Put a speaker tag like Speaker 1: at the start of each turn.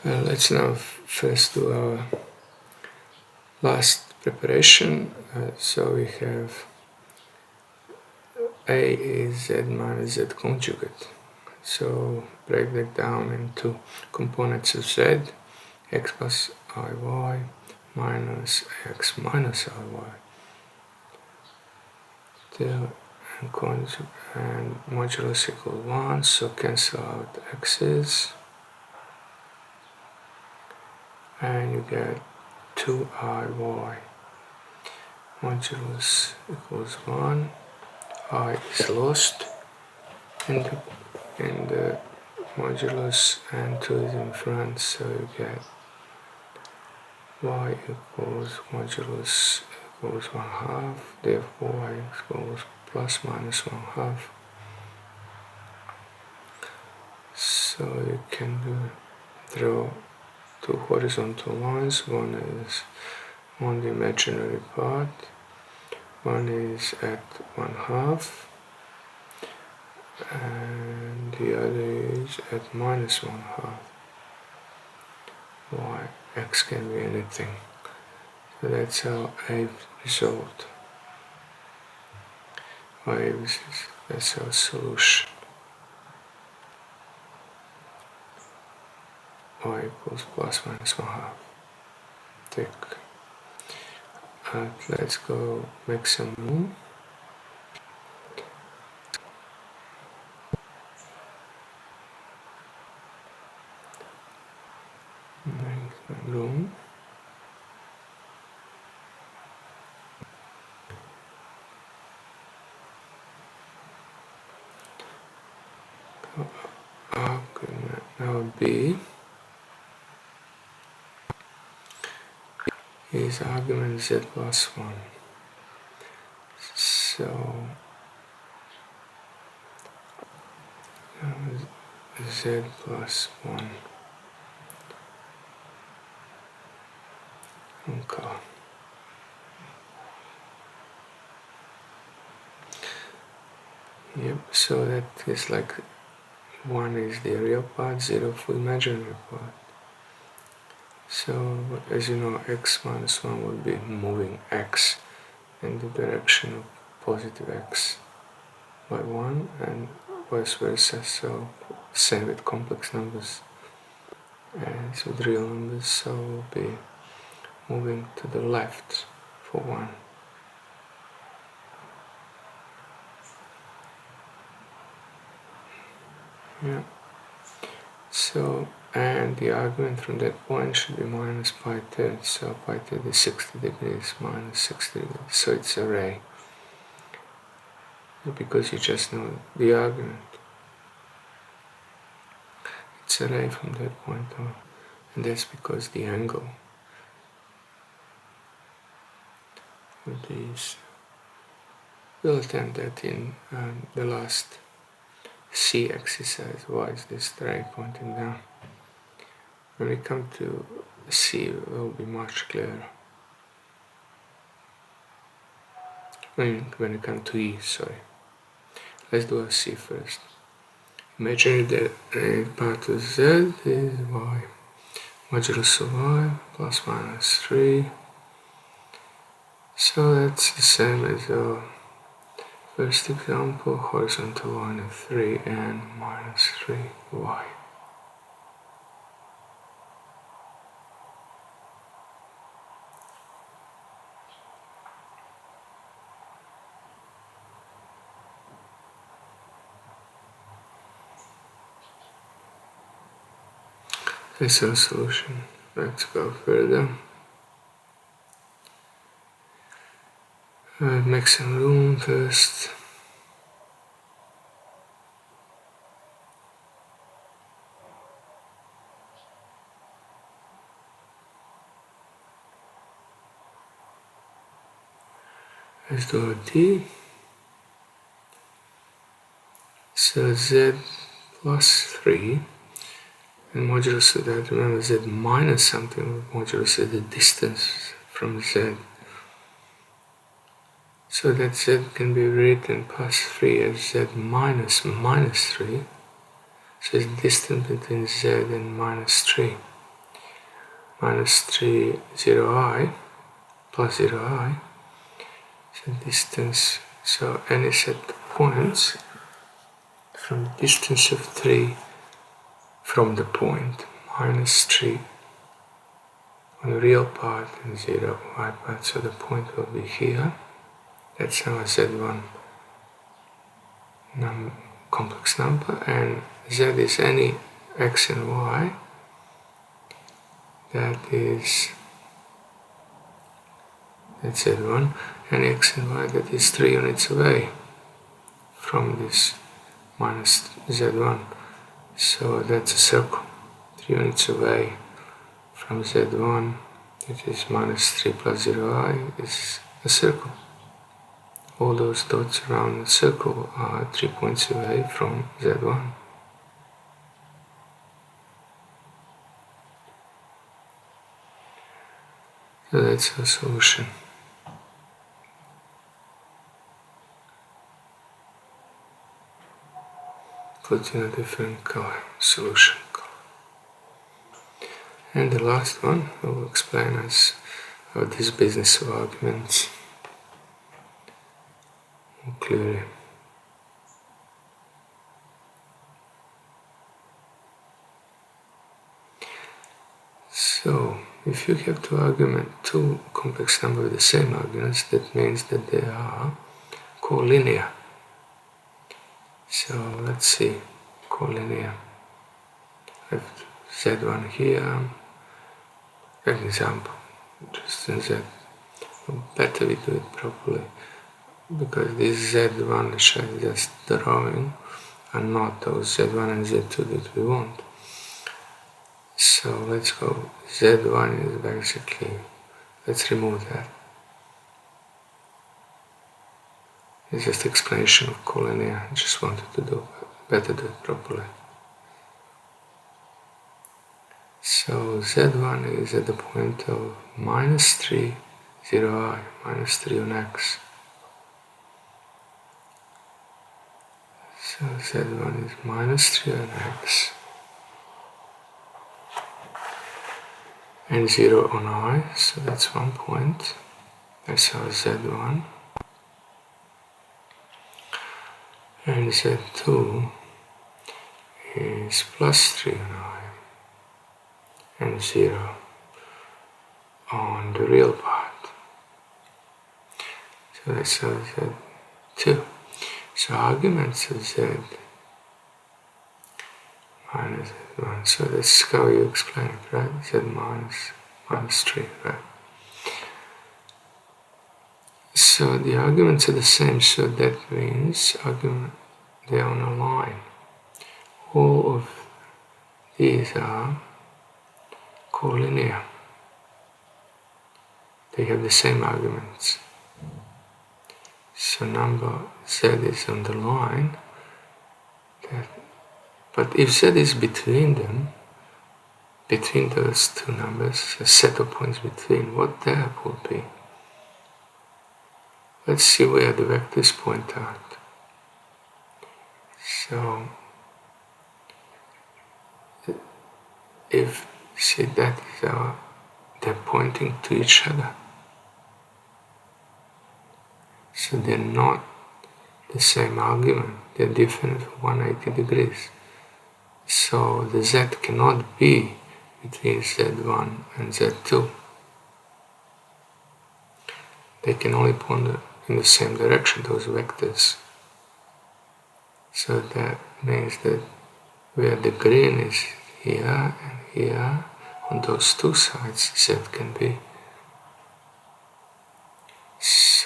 Speaker 1: Let's now first do our last preparation. So we have A is Z minus Z conjugate. So break that down into components of Z, x plus iy minus x minus iy. And modulus equal 1, so cancel out x's. And you get 2iy. Modulus equals 1. I is lost in the modulus and 2 is in front, so you get y equals modulus equals 1/2, therefore y equals plus minus 1/2. So you can draw two horizontal lines. One is on the imaginary part, one is at 1/2, and the other is at minus 1/2. Y, x can be anything. So that's our A result. That's our solution. Y equals plus minus 1/2. Tick. Let's go make some room. Make some room. Argument now B is argument z plus 1. So z plus 1. Okay. Yep, so that is like 1 is the real part, 0 for imaginary part. So, as you know, x minus 1 would be moving x in the direction of positive x by 1 and vice versa. So, same with complex numbers as with real numbers, so we'll be moving to the left for 1. Yeah. So, and the argument from that point should be minus pi thirds. So pi thirds is 60 degrees minus 60 degrees. So it's a ray. Because you just know the argument. It's a ray from that point on. And that's because the angle of these. We'll attempt that in the last C exercise. Why is this ray pointing down? When we come to C, it will be much clearer. When we come to E, sorry. Let's do a C first. Imagine that a part of Z is y. Modulus of y plus minus 3. So that's the same as our first example, horizontal line of 3 and minus 3y. That's our solution. Let's go further. Make some room first. Let's do a D. So Z plus 3. And modulus of that, remember Z minus something, modulus of the distance from Z. So that Z can be written plus 3 as Z minus 3. So it's distance between Z and minus 3. minus 3, 0i, plus 0i, so distance, so any set points from the distance of 3 from the point, minus 3 on the real part and 0 y part, so the point will be here. That's our z1 complex number, and z is any x and y that's z1, and x and y that is 3 units away from this minus z1, so that's a circle, 3 units away from z1, it is minus 3 plus 0i is a circle. All those dots around the circle are 3 points away from z1. So that's our solution. Put in a different color, solution color. And the last one I will explain us how this business of arguments more clearly. So, if you have two complex numbers with the same arguments, that means that they are collinear. So let's see, collinear. I have z1 here, an example, just in z. Better we do it properly, because this z1 which I just drawing are not those z1 and z2 that we want. So let's go, z1 is basically, let's remove that. It's just explanation of collinear, I just wanted to do it properly. So z1 is at the point of minus 3, 0i, minus 3 on x. So z1 is minus 3 on x. And 0 on I, so that's 1 point. That's our z1. And z2 is plus 3 on I and 0 on the real part. So that's our z2. So arguments of z minus z1. So that's how you explain it, right? Z minus 3, right? So the arguments are the same, so that means they are on a line. All of these are collinear. They have the same arguments. So number z is on the line. But if z is between them, between those two numbers, a set of points between, what there would be? Let's see where the vectors point out. So, if, see, that is they're pointing to each other. So they're not the same argument, they're different 180 degrees. So the z cannot be between z1 and z2. They can only point in the same direction, those vectors. So that means that where the green is here and here, on those two sides, z can be.